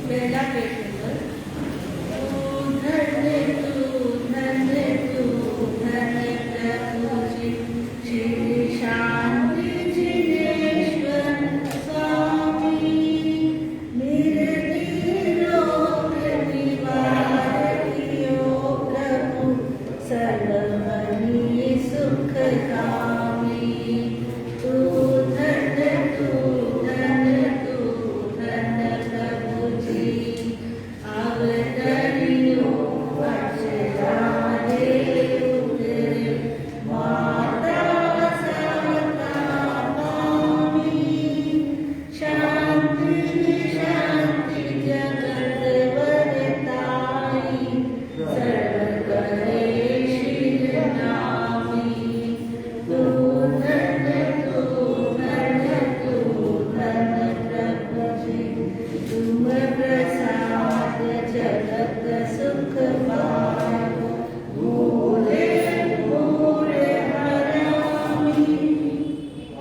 पहला पेपर धन्य तू धन्य प्रभु जी श्री शांति जिनेश्वर स्वामी मेरे रोग निवारकियो प्रभु सर्वमणि सुखकामी तू धन्य प्रभु जी अवतरियो अक्षरादे उतरे माता सवता पामी शांति शांति जगत वरताई सर्व करे शील नामी तू धन्य प्रभु जी तुम प्रसाद जगत सुख पायो मूले मूले हरामी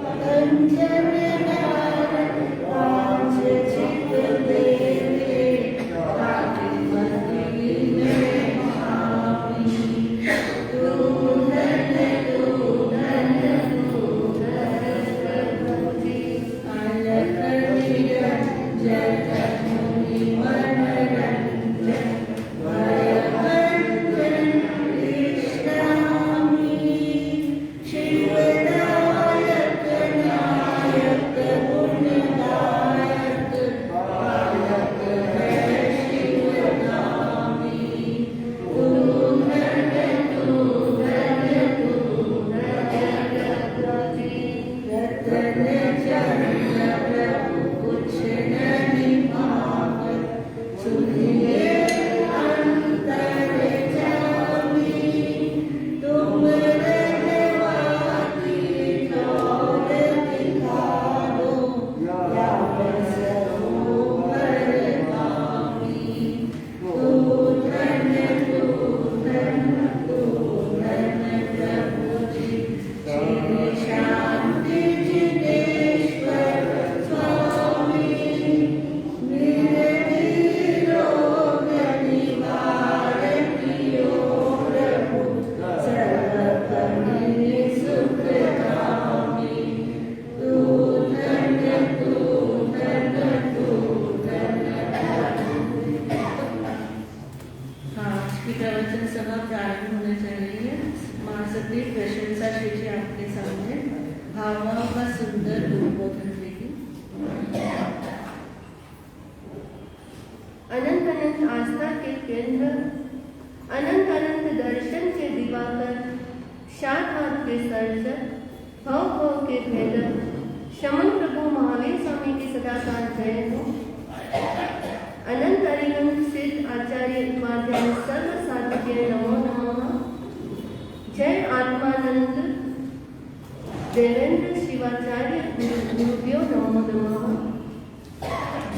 कंचन नार पांच चित देवे ताकि मति में आवी तू धन्य प्रभु जी अलग निरंजन मुनि मनरंजन वरवंदन कृष्णामी शिवदायक नायक गुणदायक बालक है शिवगामी तू धन्य प्रभु जी रतन चरण प्रभु कुछ नहीं पावन सुनिए अंतर जामी तुम रखवाली ठोर दिखा दो या सरोवर गामी तू धन्य प्रभु जी श्री शांति जिनेश्वर स्वामी मेरे रोग निवारकियो प्रभु सर्वमणि सुखकामी तू धन्य आज की प्रवचन सभा प्रारंभ होना चाहिए। माँ सती प्रशंसा श्री जी आपके सामने भावनाओं का सुंदर उद्बोधन देगी। अनंत अनंत आस्था के केंद्र, अनंत अनंत दर्शन के दिवाकर, सात हाथ के सर्जक, भव भव के भेदक, शमन प्रभु महावीर स्वामी की सदाकाल जय हो। अनंत अरिहंत सिद्ध आचार्य उपाध्याय सर्व साधुज्ञ नमो नमः। जय आत्मानंद देवेंद्र शिवाचार्य गुरुभ्यो नमो नमः।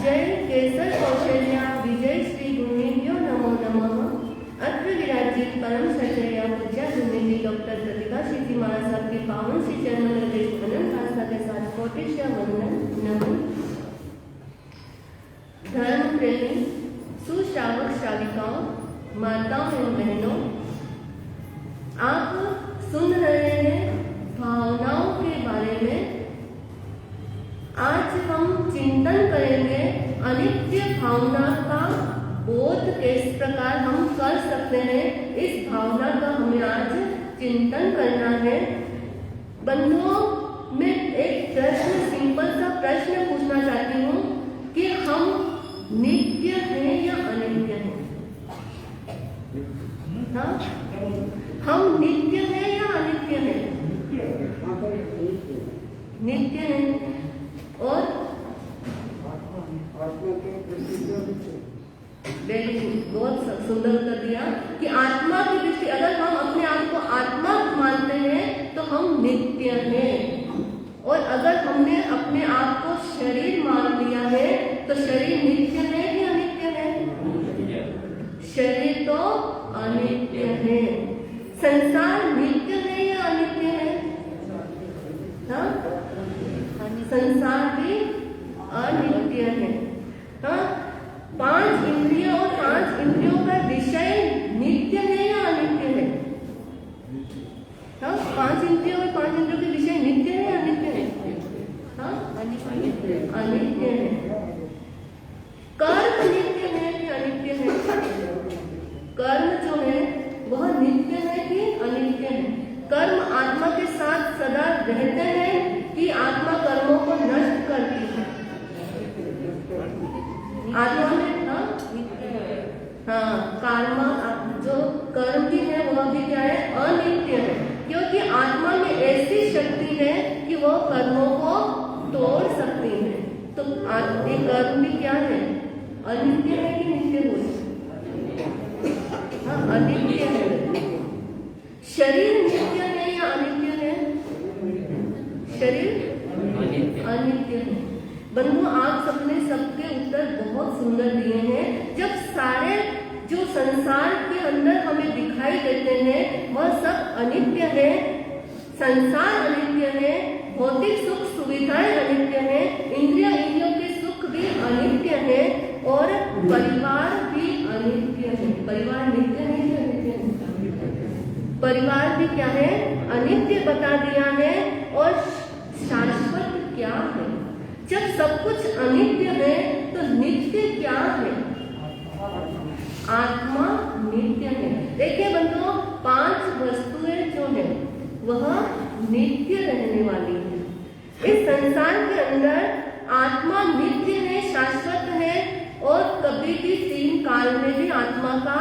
जय केसर कौशल्या विजय श्री गुरुभ्यो नमो नमः। अत्र विराजित परम सचर्या पूज्य गुरुदेव डॉक्टर प्रतिभा सिद्धि महाराज साहब के पावन श्री चरणों में देश अनंत आस्था के साथ कोटिशा वंदन नमन। धर्म प्रेमी सुश्रावक श्राविकाओं, माताओं एवं बहनों, आप सुन रहे हैं भावनाओं के बारे में। आज हम चिंतन करेंगे अनित्य भावना का बोध किस प्रकार हम कर सकते हैं। इस भावना का हमें आज चिंतन करना है। बंधुओं, मैं एक प्रश्न, सिंपल सा प्रश्न पूछना चाहती हूँ कि हम नित्य हैं या अनित्य हैं? हाँ? हम नित्य हैं या अनित्य हैं? नित्य हैं। और बहुत सुंदर उत्तर दिया कि आत्मा की दृष्टि, अगर हम अपने आप को आत्मा मानते हैं तो हम नित्य हैं। और अगर हमने अपने आप को शरीर मान लिया है तो शरीर नित्य है कि अनित्य है? शरीर तो अनित्य है। संसार नित्य है या अनित्य है? हाँ? संसार भी अनित्य है। हाँ? 5 पांच इंद्रियों और पांच इंद्रियों के विषय नित्य है या अनित्य है? हाँ, अनित्य है। कर्म नित्य है कि अनित्य है? कर्म जो है वह नित्य है कि अनित्य है? कर्म आत्मा के साथ सदा रहते हैं कि आत्मा कर्मों को नष्ट करती है? आत्मा में हाँ, कर्म जो कर्म भी है वह भी क्या है? अनित्य है, क्योंकि आत्मा में ऐसी शक्ति है कि वह कर्मों को तोड़ सकती है। तो ये कर्म भी क्या है? अनित्य है कि नित्य हुए? हाँ, अनित्य है। शरीर नित्य है या अनित्य है? शरीर अनित्य है। बंधु, आप सबने सबके उत्तर बहुत सुंदर दिए हैं। जब सारे जो संसार के अंदर हमें दिखाई देते हैं वह सब अनित्य है, संसार अनित्य है, भौतिक सुख सुविधाएं अनित्य है, इंद्रियों के सुख भी अनित्य है और परिवार भी अनित्य है। परिवार नित्य है कि अनित्य है? परिवार भी क्या है? अनित्य बता दिया है। और शाश्वत क्या है? जब सब कुछ अनित्य है तो नित्य क्या है? आत्मा नित्य है। देखिए बंधुओं, पांच वस्तुएं जो है वह नित्य रहने वाली है। इस संसार के अंदर आत्मा नित्य है, शाश्वत है और कभी भी तीन काल में भी आत्मा का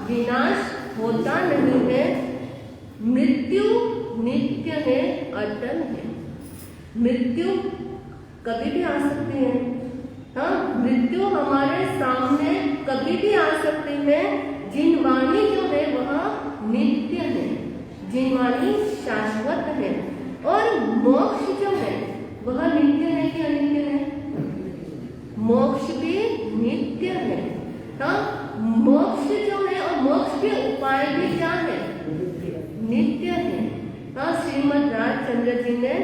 विनाश होता नहीं है। मृत्यु नित्य है, अटल है। मृत्यु कभी भी आ सकती है। हाँ, मृत्यु हमारे सामने कभी भी आ सकती है। जिनवाणी जो है वह नित्य है, जिनवाणी शाश्वत है। और मोक्ष जो है वह नित्य है कि अनित्य है? मोक्ष भी नित्य है। हाँ, मोक्ष जो है और मोक्ष के उपाय भी क्या है? नित्य है। हाँ, श्रीमद् राजचंद्र जी ने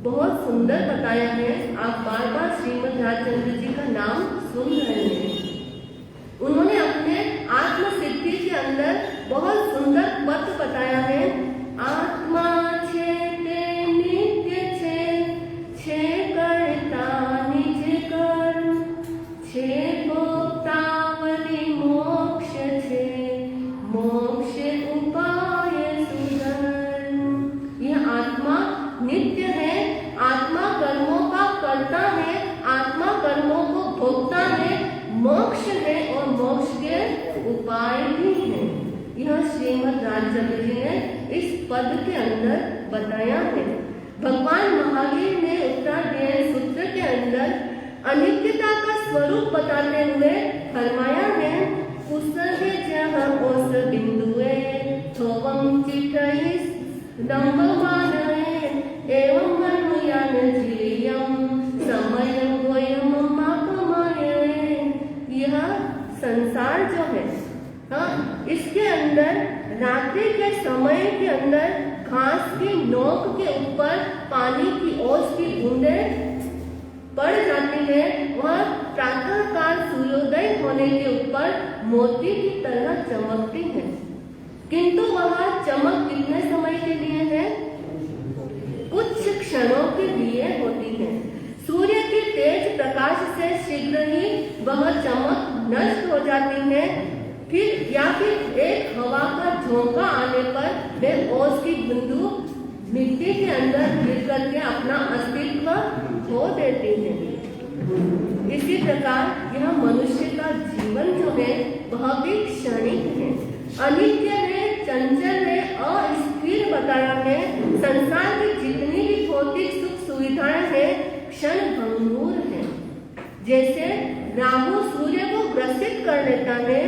बहुत सुंदर बताया है। आप बार बार श्रीमद् राजचंद्र जी का नाम सुन रहे हैं। उन्होंने अपने आत्म सिद्धि के अंदर बहुत सुंदर पद बताया है। आत्मा छे ते नित्य छे करता निज कर्म, छे भोक्तावली मोक्ष छे, मोक्ष उपाय सुधर्म। यह आत्मा नित्य है। आत्मा कर्मों का करता है, आत्मा कर्मों को भोगता है, मोक्ष है और मोक्ष के उपाय भी है। यह श्रीमद् राजचंद्र जी ने इस पद के अंदर बताया है। भगवान महावीर ने उत्तराध्याय सूत्र के अंदर अनित्यता का स्वरूप बताते हुए फरमाया है, कुसहे जहाँ ओस बिंदुए थोवम चित्रइस दंभमानए एवं मनुयान जीयम समयम गोयम मापमाये। यह संसार जो है, हाँ, इसके अंदर रात्रि के समय के अंदर घास की नोक के ऊपर पानी की ओस की बूंदें पड़ जाती है। वह प्रातःकाल सूर्योदय होने के ऊपर मोती की तरह चमकती है, किंतु वह चमक कितने समय के लिए है? कुछ क्षणों के लिए होती है। सूर्य के तेज प्रकाश से शीघ्र ही वह चमक नष्ट हो जाती है। फिर एक हवा का झोंका आने पर वह ओस की बिंदु मिट्टी के अंदर गिर करके अपना अस्तित्व खो देती है। इसी प्रकार यह मनुष्य का जीवन जो है वह भी क्षणिक है, अनित्य है, चंचल है, अस्थिर बताया है। संसार की जितनी भी भौतिक सुख सुविधाएं हैं क्षण भंगुर है। जैसे राहु सूर्य को ग्रसित कर लेता है,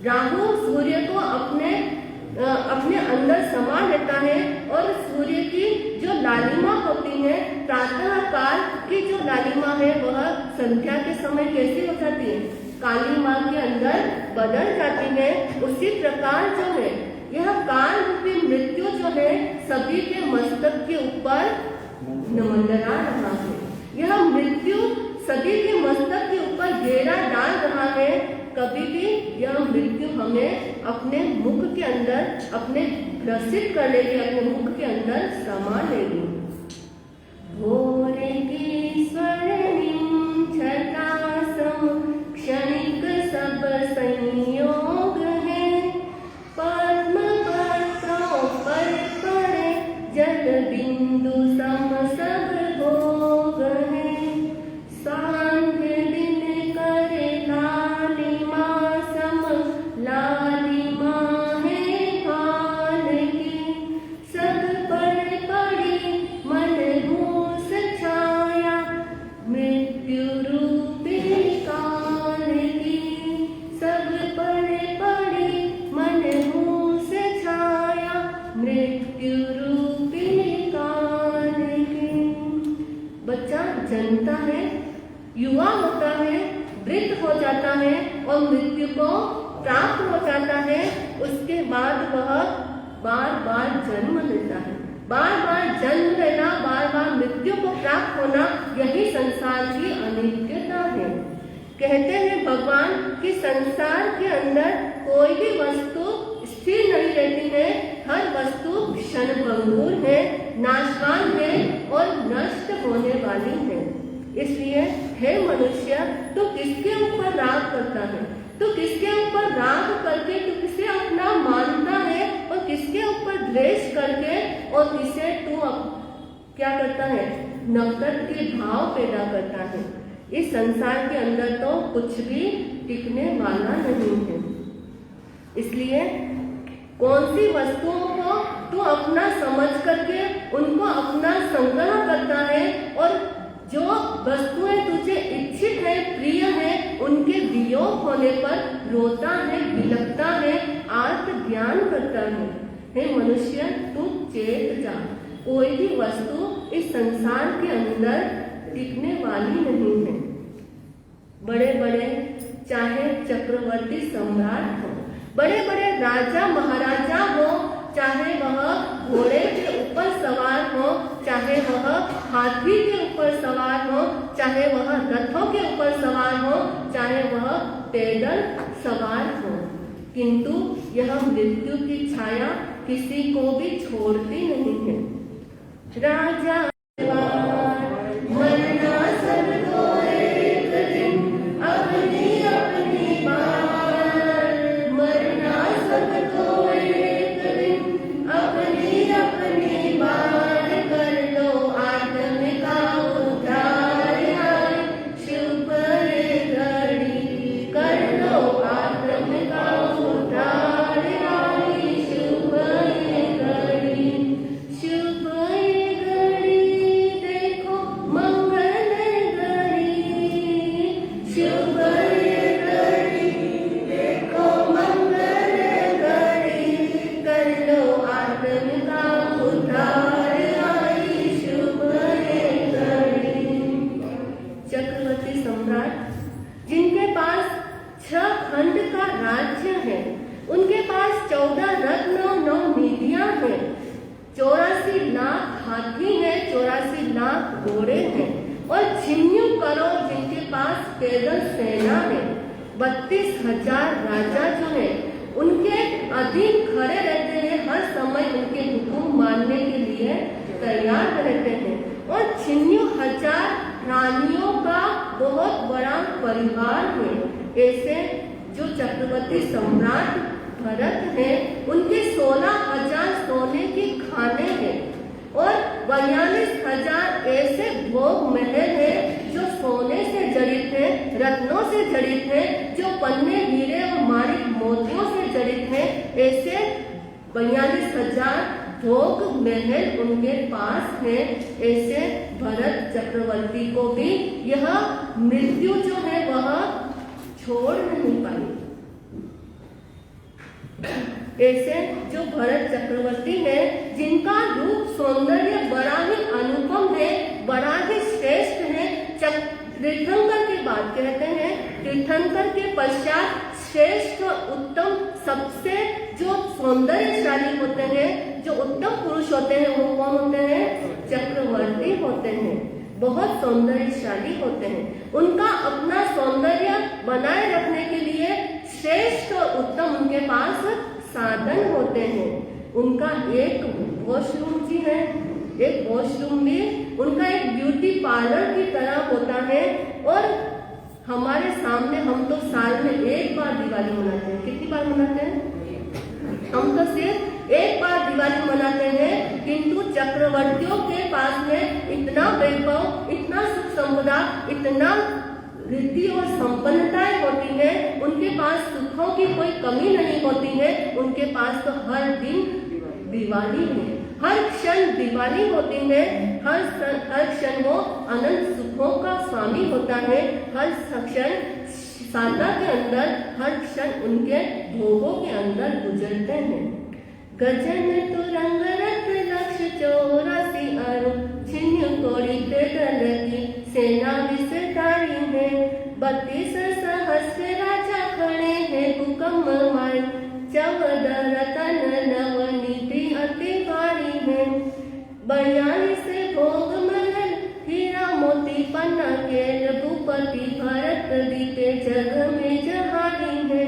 राहु सूर्य को अपने अंदर समा लेता है और सूर्य की जो लालिमा होती है, प्रातः काल की जो लालिमा है वह संध्या के समय कैसी हो जाती है? काली मां के अंदर बदल जाती है। उसी प्रकार जो है यह काल रूपी मृत्यु जो है सभी के मस्तक के ऊपर मंडरा रहा है। यह मृत्यु सभी के मस्तक के ऊपर घेरा डाल रहा है। कभी भी यह मृत्यु हमें अपने मुख के अंदर, अपने ग्रसित कर लेगी, अपने मुख के अंदर समा लेगी। भोरे की स्वर्णिम छटा सम क्षणिक सब संयोग है, पद्म पत्रों पर पड़े जल बिंदु सम सब भोग है। सांध्य दिन करे लालिमा सम लालिमा है हाल की, सब पर पड़ी मनहूस छाया मृत्यु रूपी काल की, सब पर पड़ी मनहूस छाया मृत्यु रूपी काल की। बच्चा जन्मता है, युवा होता है, वृद्ध हो जाता है और मृत्यु को प्राप्त हो जाता है। उसके बाद वह बार बार जन्म लेता है। बार बार जन्म लेना, बार बार मृत्यु को प्राप्त होना, यही संसार की अनित्यता है। कहते हैं भगवान कि संसार के अंदर कोई भी वस्तु स्थिर नहीं रहती है, हर वस्तु क्षणभंगुर है, नाशवान है और नष्ट होने वाली है। इसलिए हे मनुष्य, तू किसके ऊपर राग करता है? तू किसके ऊपर राग करके तू किसे अपना मानता है और किसके ऊपर द्वेष करके और किसे तू क्या करता है? नफरत के भाव पैदा करता है। इस संसार के अंदर तो कुछ भी टिकने वाला नहीं है। इसलिए कौन सी वस्तुओं को तू अपना समझ करके उनको अपना संग्रह करता है और जो वस्तुएं तुझे इच्छित है, प्रिय है, उनके वियोग होने पर रोता है, बिलखता है, आर्त ज्ञान करता है। हे मनुष्य, तू चेत जा। कोई भी वस्तु इस संसार के अंदर टिकने वाली नहीं है। बड़े बड़े चाहे चक्रवर्ती सम्राट हो, बड़े बड़े राजा महाराजा हो, चाहे वह घोड़े के ऊपर सवार हो, चाहे वह हाथी के ऊपर सवार हो, चाहे वह रथों के ऊपर सवार हो, चाहे वह पैदल सवार हो, किंतु यह मृत्यु की छाया किसी को भी छोड़ती नहीं है। राजा मरना सबको एक दिन, अपनी अपनी बार, मरना सबको एक दिन, अपनी अपनी बार, कर लो आत्म का उद्धार, शुभ घड़ी, कर लो आत्म का उद्धार, शुभ घड़ी, शुभ घड़ी, देखो मंगल घड़ी, शुभ घड़ी, देखो मंगल घड़ी, कर लो आत्म का उद्धार, शुभ घड़ी। चक्रवर्ती सम्राट जिनके पास 6 खंड का राज्य है, उनके पास 14 रत्न 9 निधियां हैं, 84 लाख हाथी हैं, 84 लाख घोड़े हैं और 96 करोड़ जिनके पास पैदल सेना है। 32,000 राजा जो है उनके अधीन खड़े रहते हैं, हर समय उनके हुक्म मानने के लिए तैयार रहते हैं और 96,000 रानियों का बहुत बड़ा परिवार है। ऐसे जो चक्रवर्ती सम्राट भरत है, उनके 16,000 सोने की खाने हैं और 42,000 ऐसे भोग महल है जो सोने से जड़ित है, रत्नों से जड़ित है, जो पन्ने हीरे और माणिक मोतियों से जड़ित है। ऐसे 42,000 भोग महल उनके पास है। ऐसे भरत चक्रवर्ती को भी यह मृत्यु जो है वह छोड़ नहीं पाई। ऐसे जो भरत चक्रवर्ती है, जिनका रूप सौंदर्य बड़ा ही अनुपम है, बड़ा ही श्रेष्ठ है। तीर्थंकर की बात कहते हैं, तीर्थंकर के पश्चात श्रेष्ठ उत्तम सबसे जो सौंदर्यशाली होते हैं, जो उत्तम पुरुष होते हैं, वो कौन होते हैं? चक्रवर्ती होते हैं, बहुत सौंदर्यशाली होते हैं। उनका अपना सौंदर्य बनाए रखने के लिए श्रेष्ठ और उत्तम उनके पास साधन होते हैं। उनका एक वॉशरूम जी है, एक वॉशरूम में उनका एक ब्यूटी पार्लर की तरह होता है। और हमारे सामने हम तो साल में एक बार दिवाली मनाते हैं। कितनी बार मनाते हैं? हम तो सिर्फ एक बार दिवाली मनाते हैं, किंतु चक्रवर्तियों के पास में इतना वैभव, इतना सुख संपदा, इतना रिद्धि और संपन्नताएं होती है, उनके पास सुखों की कोई कमी नहीं होती है। उनके पास तो हर दिन दिवाली है, हर क्षण दिवाली होती है, हर क्षण वो अनंत सुखों का स्वामी होता है। हर क्षण साधना के अंदर, हर क्षण उनके भोगों के अंदर गुजरते हैं। गजन तो रंग रत लक्ष 84 अरु छिन्न कोड़ी पे दल की सेना विस्तारी है। 32 सहस्र राजा खड़े हैं हुक्म मार, 14 रतन नवनीति अति भारी है। 42 भोग महल हीरा मोती पन्ना के रघुपति भरत दीते जग में जहारी है।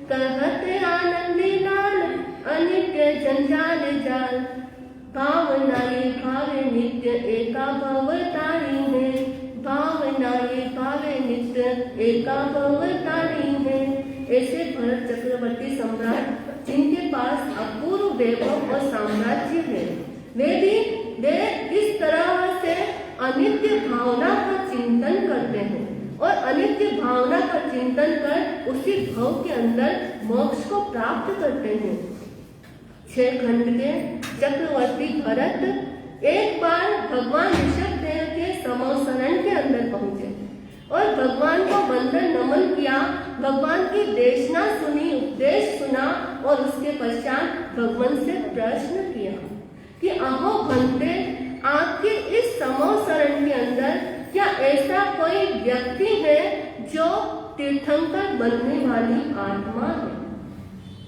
कहते आनंदी लाल अनित्य जंजाल जाल, भावना ये भावे नित्य एका भवतारी है। भावना ये भावे नित्य एका भवतारी है। ऐसे भरत चक्रवर्ती सम्राट जिनके पास अपूर्व वैभव और साम्राज्य है, वे इस तरह से अनित्य भावना का चिंतन करते हैं और अनित्य भावना का चिंतन कर उसी भाव के अंदर मोक्ष को प्राप्त करते हैं। 6 खंड के चक्रवर्ती भरत एक बार भगवान ऋषभदेव के समोसरण के अंदर पहुंचे और भगवान को वंदन नमन किया, भगवान की देशना सुनी, उपदेश सुना और उसके पश्चात भगवान से प्रश्न किया कि अहो भंते, आपके इस समोसरण के अंदर क्या ऐसा कोई व्यक्ति है जो तीर्थंकर बनने वाली आत्मा है?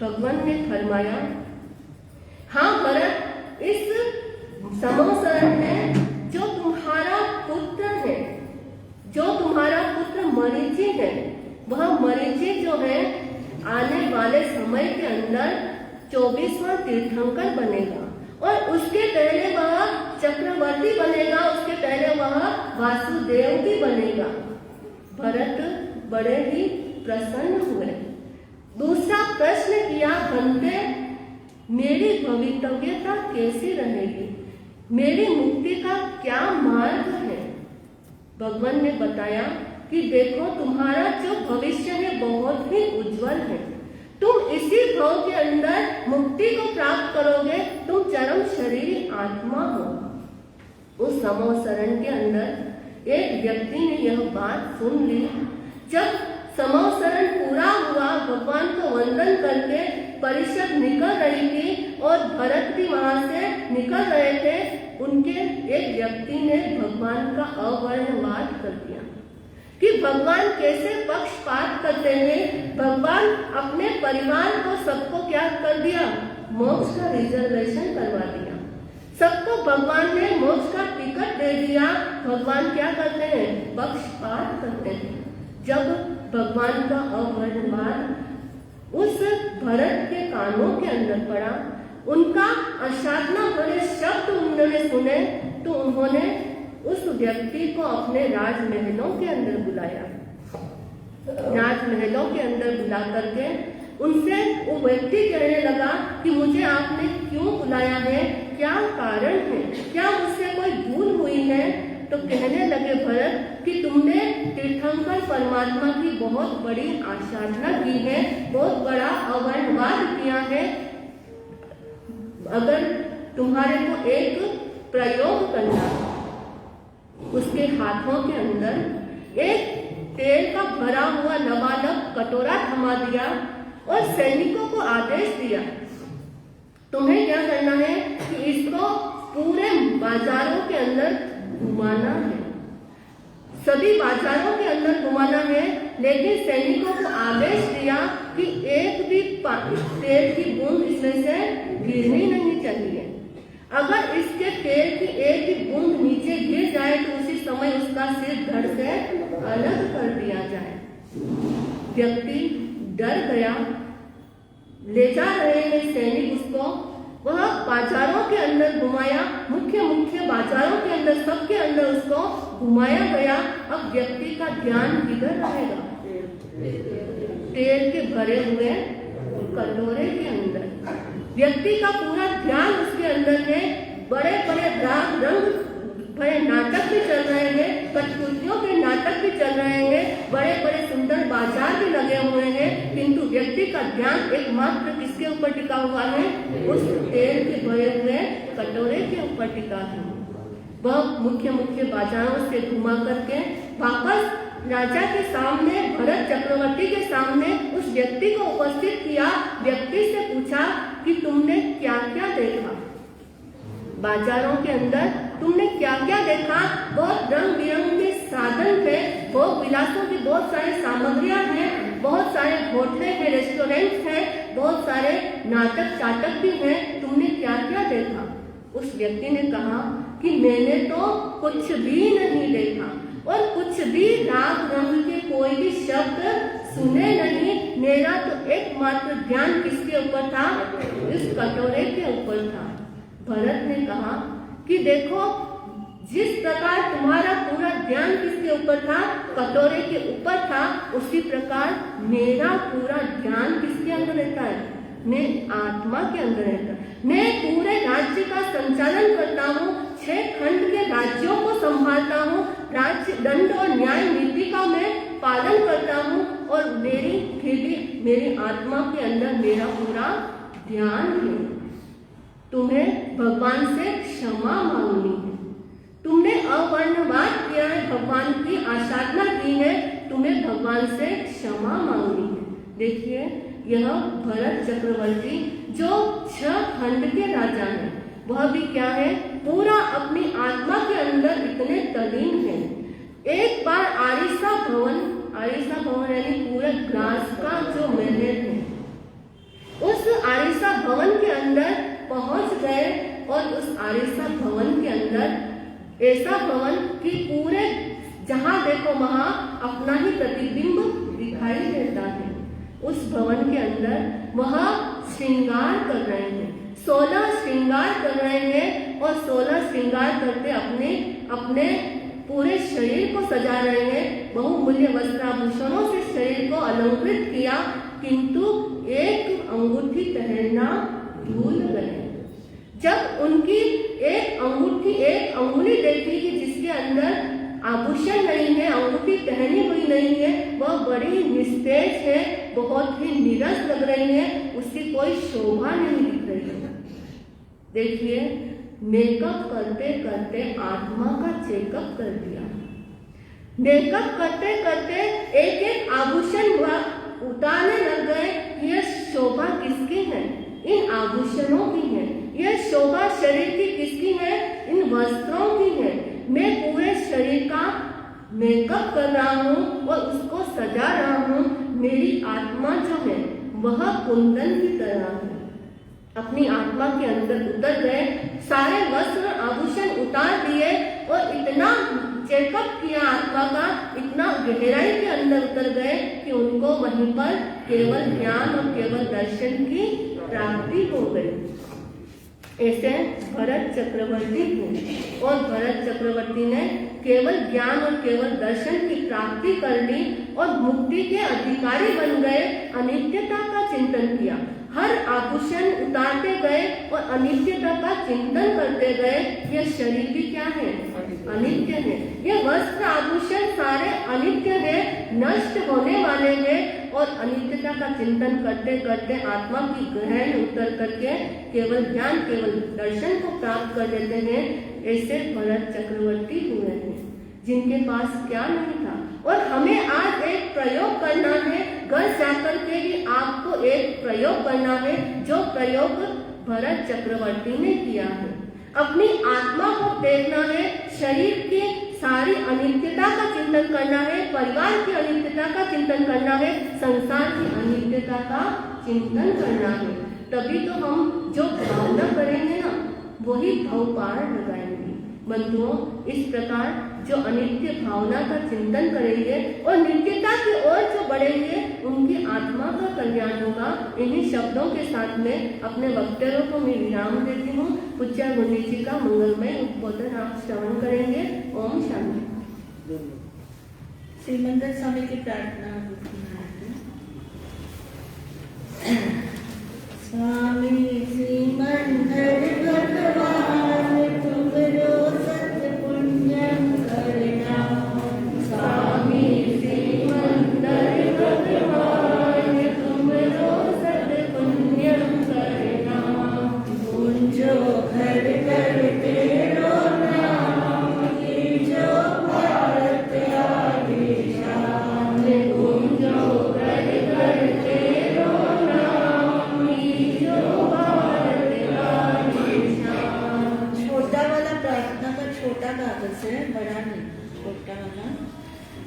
भगवान ने फरमाया, हाँ भरत, इस समोसरण में जो तुम्हारा पुत्र है, जो तुम्हारा पुत्र मरीचि है, वह मरीचि जो है आने वाले समय के अंदर 24वां तीर्थंकर बनेगा और उसके पहले वह चक्रवर्ती बनेगा, उसके पहले वह वासुदेव भी बनेगा। भरत बड़े ही प्रसन्न हुए। दूसरा प्रश्न किया, भंते, मेरी भवितव्यता कैसी रहेगी? मेरी मुक्ति का क्या मार्ग है? भगवान ने बताया कि देखो, तुम्हारा जो भविष्य है बहुत ही उज्जवल है। तुम इसी भाव के अंदर मुक्ति को प्राप्त करोगे, तुम चरम शरीरी आत्मा हो। उस समोसरण के अंदर एक व्यक्ति ने यह बात सुन ली। जब समोसरण पूरा हुआ, भगवान को वंदन करके परिषद निकल रही थी और भरत भी वहां से निकल रहे थे, उनके एक व्यक्ति ने भगवान का अवर्णवाद कर दिया कि भगवान कैसे पक्षपात करते हैं। भगवान अपने परिवार को सबको क्या कर दिया? मोक्ष का रिजर्वेशन करवा दिया। सबको भगवान ने मोक्ष का टिकट दे दिया। भगवान क्या करते हैं? पक्षपात करते हैं। जब भगवान का अवर्णवाद उस भरत के कानों के अंदर पड़ा, उनका असाधना भरे शब्द उन्होंने सुने, तो उन्होंने उस व्यक्ति को अपने राजमहलों के अंदर बुलाया। राजमहलों के अंदर बुला करके उनसे वो व्यक्ति कहने लगा कि मुझे आपने क्यों बुलाया है, क्या कारण है, क्या मुझसे कोई भूल हुई है? तो कहने लगे भरत कि तुमने तीर्थंकर परमात्मा की बहुत बड़ी आराधना की है, बहुत बड़ा अवर्णवाद किया है। अगर तुम्हारे को एक प्रयोग करना, उसके हाथों के अंदर एक तेल का भरा हुआ लबालब कटोरा थमा दिया और सैनिकों को आदेश दिया, तुम्हें क्या करना है कि इसको पूरे बाजारों के अंदर घुमाना है, सभी बाजारों के अंदर घुमाना है। लेकिन सैनिकों को आदेश दिया कि एक भी तेल की बूंद इसमें से गिरनी नहीं चाहिए। अगर इसके तेल की एक भी बूंद नीचे गिर जाए तो उसी समय उसका सिर धड़ से अलग कर दिया जाए। व्यक्ति डर गया। ले जा रहे हैं सैनिक उसको वह बाजारों के अंदर घुमाया, मुख्य मुख्य बाजारों के अंदर, सबके अंदर उसको घुमाया गया। अब व्यक्ति का ध्यान किधर रहेगा? तेल के भरे हुए कटोरे के अंदर। व्यक्ति का पूरा ध्यान उसके अंदर है। बड़े बड़े राग रंग भरे नाटक भी चल रहे हैं, कठपुतलियों के नाटक भी चल रहे हैं, बड़े बड़े सुंदर बाजार भी लगे हुए हैं, किंतु व्यक्ति का ध्यान एकमात्र किसके ऊपर टिका हुआ है? उस तेल के भरे हुए कटोरे के ऊपर टिका है। वह मुख्य मुख्य बाजारों से घुमा करके वापस राजा के सामने, भरत चक्रवर्ती के सामने उस व्यक्ति को उपस्थित किया। व्यक्ति से पूछा कि तुमने क्या क्या देखा? बाजारों के अंदर तुमने क्या क्या देखा? बहुत रंग बिरंगे साधन थे, भोग विलासों की बहुत सारी सामग्रियां हैं, बहुत सारे होटलें हैं, रेस्टोरेंट हैं, बहुत सारे नाटक चाटक भी हैं। तुमने क्या क्या देखा? उस व्यक्ति ने कहा कि मैंने तो कुछ भी नहीं देखा और कुछ भी राग रंग के कोई भी शब्द सुने नहीं। मेरा तो एकमात्र ध्यान किसके ऊपर था? इस कटोरे के ऊपर था। भरत ने कहा कि देखो, जिस प्रकार तुम्हारा पूरा ध्यान किसके ऊपर था? कटोरे के ऊपर था, उसी प्रकार मेरा पूरा ध्यान किसके अंदर रहता है? मैं आत्मा के अंदर रहता है। मैं पूरे राज्य का संचालन करता हूँ, 6 खंड के राज्यों को संभालता हूँ, राज्य दंड और न्याय नीति का मैं पालन करता हूँ और फिर भी मेरी आत्मा के अंदर मेरा पूरा ध्यान है। तुम्हें भगवान से क्षमा मांगनी है। तुमने अवर्णवाद किया है, भगवान की आराधना की है, तुम्हें भगवान से क्षमा मांगनी है। देखिए, यह भरत चक्रवर्ती जो 6 खंड के राजा हैं, वह भी क्या है? पूरा अपनी आत्मा के अंदर इतने तल्लीन हैं। एक बार आरिसा भवन यानी पूरे ग्लास का जो महल है, उस आरिसा भवन के अंदर पहुंच गए और उस आरिसा भवन के अंदर ऐसा भवन कि पूरे जहां देखो वहां अपना ही प्रतिबिंब दिखाई देता है। उस भवन के अंदर वह श्रृंगार कर रहे हैं, 16 श्रृंगार कर रहे हैं और 16 श्रृंगार करके अपने पूरे शरीर को सजा रहे हैं। बहुमूल्य वस्त्राभूषणों से शरीर को अलंकृत किया, किंतु एक अंगूठी पहनना भूल गए। जब उनकी एक अंगुली देखी कि जिसके अंदर आभूषण नहीं है, अंगूठी पहनी हुई नहीं है, वह बड़ी निस्तेज है, बहुत ही नीरस लग रही है, उसकी कोई शोभा नहीं दिख रही है। देखिए, मेकअप करते करते आत्मा का चेकअप कर दिया। मेकअप करते करते एक एक आभूषण उतारने लग गए। यह शोभा किसकी है? इन आभूषणों की है। यह शोभा शरीर की किसकी है? इन वस्त्रों की है। मैं पूरे शरीर का मेकअप कर रहा हूँ और उसको सजा रहा हूँ। मेरी आत्मा जो है वह कुंदन की तरह है। अपनी आत्मा के अंदर उतर गए, सारे वस्त्र आभूषण उतार दिए और इतना चेकअप किया आत्मा का, इतना गहराई के अंदर उतर गए कि उनको वहीं पर केवल ज्ञान और केवल दर्शन की प्राप्ति हो गई। ऐसे भरत चक्रवर्ती को, और भरत चक्रवर्ती ने केवल ज्ञान और केवल दर्शन की प्राप्ति कर ली और मुक्ति के अधिकारी बन गए। अनित्यता का चिंतन किया, हर आभूषण उतारते गए और अनित्यता का चिंतन करते गए। यह शरीर भी क्या है? अनित्य है। यह वस्त्र आभूषण सारे अनित्य है, नष्ट होने वाले हैं और अनित्यता का चिंतन करते करते आत्मा की गहराई में उतर करके केवल ज्ञान, केवल दर्शन को प्राप्त कर लेते हैं। ऐसे भरत चक्रवर्ती हुए हैं जिनके पास क्या नहीं था। और हमें आज एक प्रयोग करना है, घर जाकर के ही आपको एक प्रयोग करना है, जो प्रयोग भरत चक्रवर्ती ने किया है। अपनी आत्मा को देखना है, शरीर की सारी अनित्यता का चिंतन करना है, परिवार की अनित्यता का चिंतन करना है, संसार की अनित्यता का चिंतन करना है। तभी तो हम जो भावना करेंगे ना, वही भाव पार लगाएंगे। बंधुओं, इस प्रकार जो अनित्य भावना का चिंतन करेंगे और नित्यता की ओर जो बढ़ेंगे उनकी आत्मा का कल्याण होगा। इन्हीं शब्दों के साथ में अपने वक्तव्यों को मैं विराम देती हूँ। पूज्य गुरु जी का मंगलमय उद्बोधन आप श्रवण करेंगे। ओम शांति। श्रीमंदर स्वामी की प्रार्थना। स्वामी श्रीमंदर भगवान तुमरो सत पुण्यम करना। स्वामी श्रीमंदर भगवान तुमरो सत पुण्यम करना। गुंजो घर घर तेरो नाम, कीजो भारत आलीशान। गुंजो घर घर तेरो नाम, कीजो भारत आलीशान। छोटा वाला प्रार्थना का छोटा कागज है, बड़ा नहीं, छोटा वाला।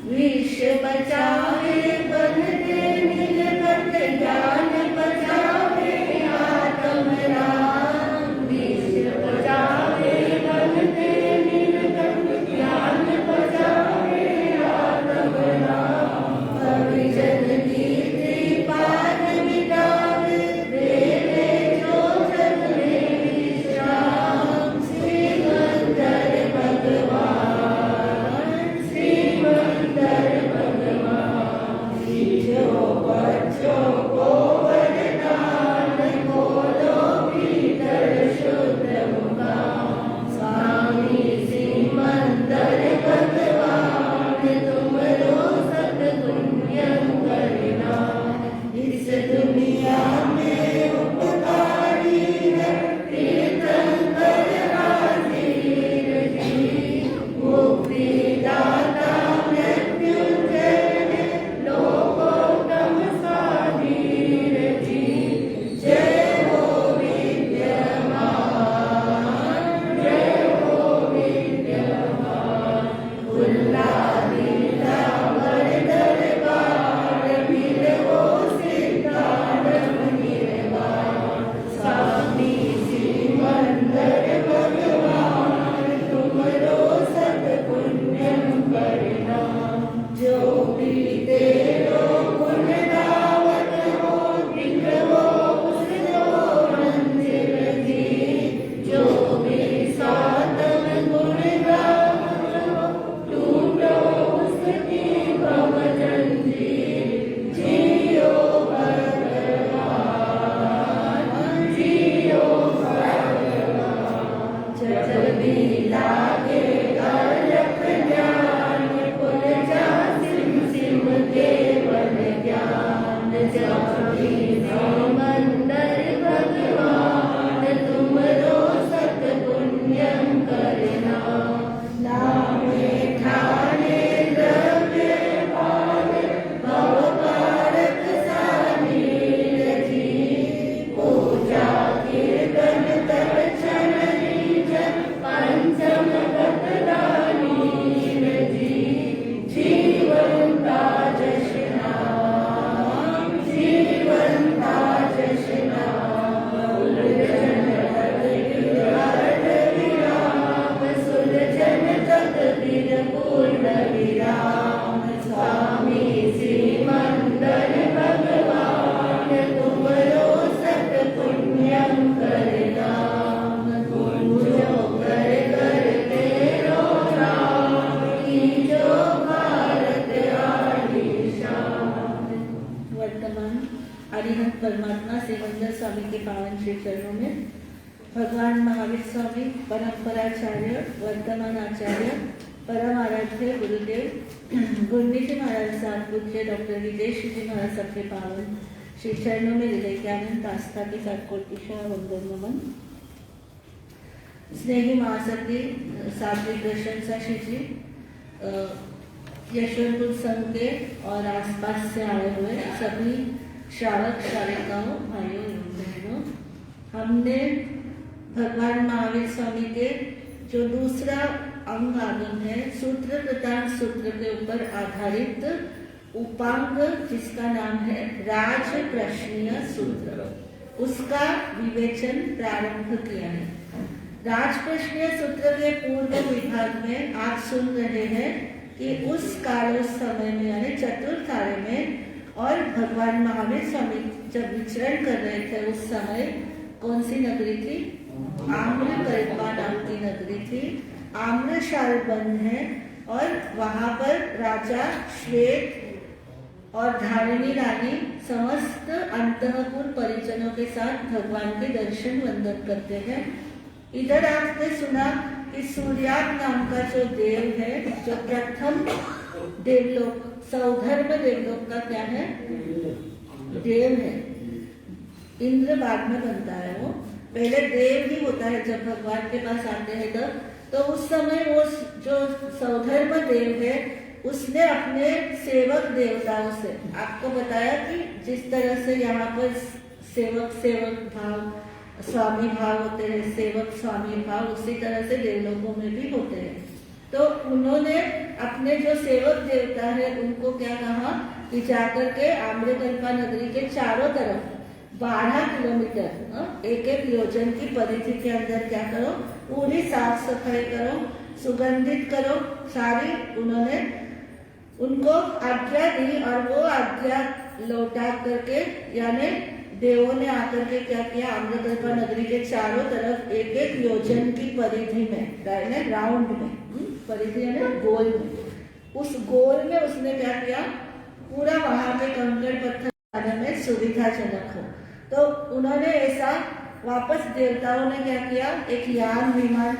विश्व बचावे बनते नीलकंठ, ज्ञान बचावे आत्म राम। विश्व बचावे बनते नीलकंठ, ज्ञान बचावे आत्म राम। भविजन की कृपान मिटावे, देवे जो जग में विश्राम। श्रीमंदर भगवान, श्रीमंदर भगवान। कीजो बच्चों को वरदान, बोलो भीतर शुद्ध मुकाम। स्वामी श्रीमंदर भगवान तुमरो सत पुण्यम करना। इस दुनिया में उपकारी है तीर्थंकर हाजिर जी। मुक्ति दाता मृत्युंजय, लोकोत्तम साधीर जी। जय हो विद्यमान, जय हो विद्यमान। खुला दिला वर दरबार, मिलवो सिद्धार्थ निर्वाण। स्वामी श्रीमंदर भगवान तुमरो सत पुण्यम करना। जो भी तेरो गुण गावत हो, बिगड़ो उसको मंजिल जी। जो भी सातम गुण गावत हो, टूटो उसकी भव जंजीर। जियो भगवान, जियो भगवान। जब भी लागे अलख ज्ञान, खुल जा सिम सिम केवल ज्ञान। जब भी श्रीमंदर भगवान तुमरो सत पुण्यम करना। नामे ठाणे द्रव्य पावे, भव कारक सामीर जी। पूजा कीर्तन दर्शन रीजन, पंचम गतदानीर जी। जीवन का जश्न नाम, जीवन का जश्न नाम। उलझन तक विराम, सुलझन तक पूर्ण विराम। स्वामी श्रीमंदर भगवान तुमरो सत पुण्यम करना। गुंजो घर घर तेरो नाम, कीजो भारत आलीशान। वर्तमान अरिहंत परमात्मा श्रीमंदर स्वामी के पावन श्री चरणों में भगवान महावीर स्वामी परंपराचार्य, वर्तमान आचार्य, परम आराध्य गुरुदेव गुंडीजी महाराज साहब, पूज्य डॉक्टर विदेश जी महाराज सबके पावन श्री चरणों में हृदय के आनंद आस्था के साथ कोटिशा वंदन नमन। स्नेही महाशक्ति सात्विक प्रशंसा श्री जी, यशवंतपुर संघ के और आसपास से आए हुए सभी श्रावक श्राविकाओं, भाइयों एवं बहनों, हमने भगवान महावीर स्वामी के जो दूसरा अंग आगम है, सूत्र प्रदान सूत्र के ऊपर आधारित उपांग, जिसका नाम है राज प्रश्नीय सूत्र, उसका विवेचन प्रारंभ किया है। राजप्रश्न सूत्र के पूर्व विभाग में आप सुन रहे हैं कि उस कालोस समय में यानी चतुर्थ आर्य में और भगवान महावीर स्वामी जब विचरण कर रहे थे उस समय कौन सी नगरी थी? आम्रकल्पा नाम की नगरी थी। आम्रशाल वन है और वहां पर राजा श्वेत और धारिणी रानी समस्त अंतःपुर परिजनों के साथ भगवान के दर्शन वंदन करते हैं। इधर आपने सुना कि सूर्याग नाम का जो देव है, जो प्रथम देवलोक सौधर्म देवलोक का क्या है? देव है। इंद्र बाद में बनता है, वो पहले देव ही होता है जब भगवान के पास आते हैं तब। तो उस समय वो जो सौधर्म देव है उसने अपने सेवक देवताओं से आपको बताया कि जिस तरह से यहाँ पर सेवक भाव स्वामी भाव होते हैं, सेवक स्वामी भाव उसी तरह से देवलोकों में भी होते हैं। तो उन्होंने अपने जो सेवक देवता है उनको क्या कहा कि जाकर के आम्रकल्पा नगरी के चारों तरफ 12 किलोमीटर एक एक योजन की परिधि के अंदर क्या करो, पूरी साफ सफाई करो, सुगंधित करो, सारी उन्होंने उनको आज्ञा दी। और वो आज्ञा लौटा करके यानी देवों ने आकर के क्या किया, आम्रकल्पा नगरी के चारों तरफ एक एक योजन की परिधि में राउंड में परिधि यानी गोल में, उस गोल में उसने क्या किया, पूरा वहां पे कंकड़ पत्थर लगाने में सुविधाजनक हो। तो उन्होंने ऐसा वापस देवताओं ने क्या किया, एक यान विमान